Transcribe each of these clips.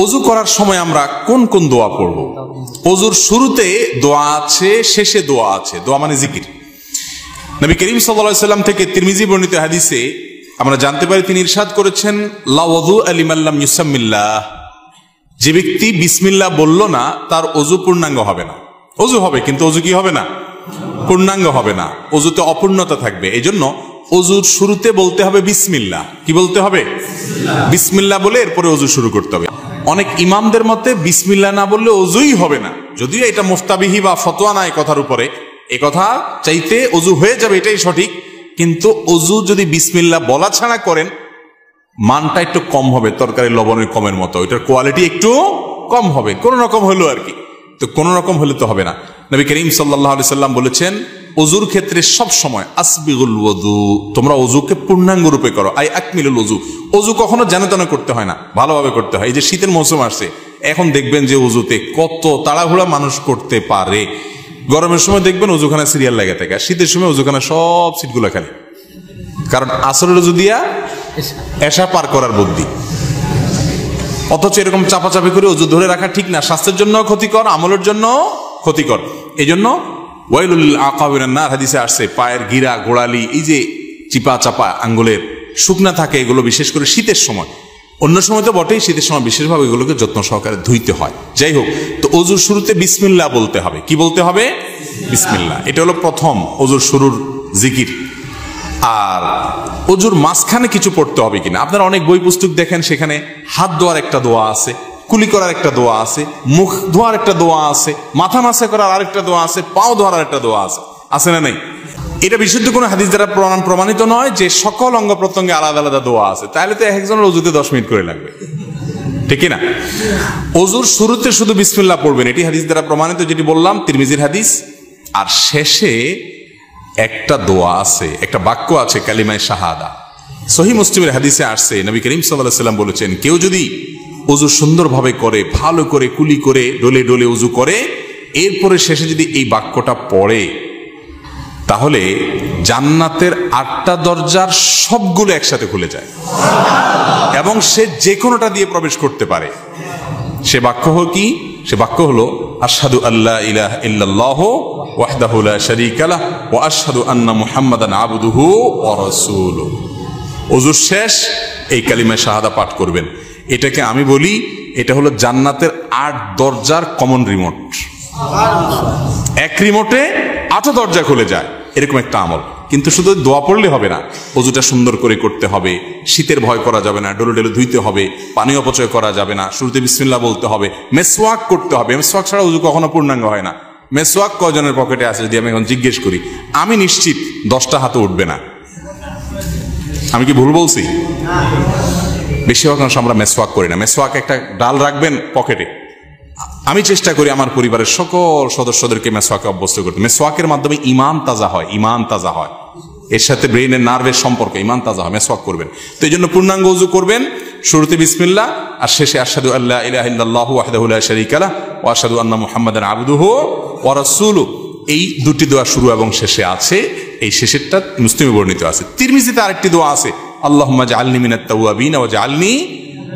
ওযু করার সময় আমরা কোন কোন দোয়া পড়ব? ওযুর শুরুতে দোয়া আছে, শেষে দোয়া আছে। দোয়া মানে জিকির। নবী করিম সাল্লাল্লাহু আলাইহি সাল্লাম থেকে তিরমিজি বর্ণিত হাদিসে আমরা জানতে পারি, তিনি ইরশাদ করেছেন, লা ওযু লিমান লাম ইউসাম্মিল্লাহ, যে ব্যক্তি বিসমিল্লাহ বলল না তার ওযু পূর্ণাঙ্গ হবে না। ওযু হবে কিন্তু ওযু কি হবে না? পূর্ণাঙ্গ হবে না, ওযুতে অপূর্ণতা থাকবে। এজন্য ওযুর শুরুতে বলতে হবে বিসমিল্লাহ। কি বলতে হবে? বিসমিল্লাহ বলে এরপরে ওযু শুরু করতে হবে। অনেক ইমামদের মতে বিসমিল্লাহ না বললে ওযুই হবে না, যদিও এটা মুফতাবিহি বা ফতোয়া নাই কথার উপরে, এই কথা চাইতে ওযু হয়ে যাবে এটাই সঠিক, কিন্তু ওযু যদি বিসমিল্লাহ বলা ছাড়া করেন মানটা একটু কম হবে, তরকারি লবণের কমের মতো, এটার কোয়ালিটি একটু কম হবে, কোন রকম হলো আর কি। তো কোন রকম হলে তো হবে না। নবী করিম সাল্লাল্লাহু আলাইহি সাল্লাম বলেছেন, ওযুর ক্ষেত্রে সব সময় আসবিগুল ওযু, তোমরা ওযুকে পূর্ণাঙ্গ রূপে করো, আই আকমিলুল ওযু। ওযু কখনো যেন তেন করতে হয় না, ভালোভাবে করতে হয়। এই যে শীতের মৌসুম আসছে, এখন দেখবেন যে ওযুতে কত তাড়াহুড়া মানুষ করতে পারে। গরমের সময় দেখবেন ওযুখানা সিরিয়াল লাগে থাকে, শীতের সময় ওযুখানা সব সিটগুলো খালি, কারণ আসরের ওযু দিয়া এশা পার করার বুদ্ধি। অথচ এরকম চাপাচাপি করে ওযু ধরে রাখা ঠিক না, স্বাস্থ্যের জন্য ক্ষতিকর, আমলের জন্য ক্ষতিকর। এই জন্য ওয়াইলুল লিল আকাবিরিন নার হাদিসে আসছে, পায়ের গিরা গোড়ালি এই যে চিপা চাপা আঙ্গুলের শুকনা থাকে, এগুলো বিশেষ করে শীতের সময়, অন্য সময় তো বটেই, শীতের সময় বিশেষভাবে এগুলোকে যত্ন সহকারে ধুইতে হয়। যাই হোক, তো ওযুর শুরুতে বিসমিল্লাহ বলতে হবে। কি বলতে হবে? বিসমিল্লাহ। এটা হলো প্রথম ওযুর শুরুর জিকির। আর ওযুর মাঝখানে কিছু পড়তে হবে কিনা, আপনারা অনেক বই পুস্তক দেখেন, সেখানে হাত ধোয়ার একটা দোয়া আছে, কুলি করার একটা দোয়া আছে, মুখ ধোয়ার একটা দোয়া আছে, মাথা মাসা করার আরেকটা দোয়া আছে, পাও ধোয়ার আরেকটা দোয়া আছে, আছে না নেই? এটা বিশুদ্ধ কোনো হাদিস দ্বারা প্রমাণিত নয় যে সকল অঙ্গ প্রত্যঙ্গে আলাদা আলাদা দোয়া আছে, তাহলে তো একজনের ওযুতে 10 মিনিট করে লাগবে, ঠিক না? ওযুর শুরুতে শুধু বিসমিল্লাহ পড়বেন, এটি হাদিস দ্বারা প্রমাণিত, যেটি বললাম তিরমিজির হাদিস। আর শেষে একটা দোয়া আছে, একটা বাক্য আছে, কালিমায়ে শাহাদা। সহিহ মুসলিমের হাদিসে আসছে, নবী করিম সাল্লাল্লাহু আলাইহি সাল্লাম বলেছেন, কেউ যদি ওযু সুন্দরভাবে করে, ভালো করে কুলি করে, ডলে ডলে ওযু করে, এরপরে শেষে যদি এই বাক্যটা পড়ে, তাহলে জান্নাতের 8টা দরজার সবগুলো একসাথে খুলে যায় এবং সে যে কোনোটা দিয়ে প্রবেশ করতে পারে। সে বাক্য হলো কি? সে বাক্য হলো আশহাদু আল্লা ইলাহা ইল্লাল্লাহু ওয়াহদাহু লা শারীকা লাহু ওয়া আশহাদু আন্না মুহাম্মাদান আবদুহু ওয়া রাসূলুহু। ওযুর শেষ এই কালিমা শাহাদা পাঠ করবেন। এটাকে আমি বলি, এটা হলো জান্নাতের 8 দরজার কমন রিমোট। এক রিমোটে 8 দরজা খুলে যায়, এরকম একটা আমল। কিন্তু শুধু দোয়া পড়লে হবে না, ওযুটা সুন্দর করে করতে হবে, শীতের ভয় করা যাবে না, ডলে ডলে ধুইতে হবে, পানি অপচয় করা যাবে না, শুরুতে বিসমিল্লাহ বলতে হবে, মেসওয়াক করতে হবে। মেসওয়াক ছাড়া ওযু কখনো পূর্ণাঙ্গ হয় না। মেসওয়াক কয়জনের পকেটে আছে যদি আমি এখন জিজ্ঞেস করি, আমি নিশ্চিত 10টা হাতে উঠবে না। আমি কি ভুল বলছি? বেশিরভাগ মানুষ আমরা মেসওয়াক করি না। মেসওয়াক একটা ডাল রাখবেন পকেটে। আমি চেষ্টা করি আমার পরিবারের সকল সদস্যদেরকে মেসওয়াকে অভ্যস্ত করতে। মেসওয়াকের মাধ্যমে ঈমান তাজা হয়, ঈমান তাজা হয়, এর সাথে ব্রেইনের নার্ভের সম্পর্ক, ঈমান তাজা হয়। মেসওয়াক করবেন। তো এই জন্য পূর্ণাঙ্গ ওযু করবেন, শুরুতে বিসমিল্লাহ আর শেষে আশহাদু আল্লা ইলাহা ইল্লাল্লাহু ওয়াহদাহু লা শারীকা লাহু ওয়া আশহাদু আন্না মুহাম্মাদান আবদুহু ওয়া রাসূলুহু। এই দুটি দোয়া শুরু এবং শেষে আছে। এই শেষেরটা মুসলিমে বর্ণিত আছে। তিরমিজিতে আরেকটি দোয়া আছে, আল্লাহুম্মা জাআলনি মিনাত তাওয়াবিন ওয়া জাআলনি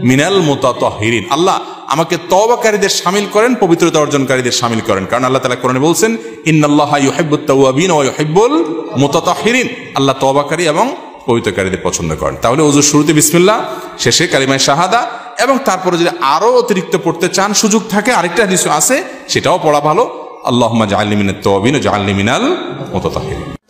মিনাল মুতাতাহহিরিন। আল্লাহ আমাকে তওবাকারীদের শামিল করেন, পবিত্রতা অর্জনকারীদের শামিল করেন। কারণ আল্লাহ তাআলা কোরআনে বলছেন, ইন্নাল্লাহা ইউহিব্বুত তাওয়াবিন ওয়া ইউহিব্বুল মুতাতাহহিরিন। আল্লাহ তওবাকারী এবং পবিত্রকারীদের পছন্দ করেন। তাহলে ওযুর শুরুতে বিসমিল্লাহ, শেষে কালিমায়ে শাহাদা, এবং তারপরে যদি আরো অতিরিক্ত পড়তে চান, সুযোগ থাকে, আরেকটা হাদিস আছে, সেটাও পড়া ভালো, আল্লাহুম্মা জাআলনি মিনাত তাওয়াবিন ওয়া জাআলনি মিনাল মুতাতাহহিরিন।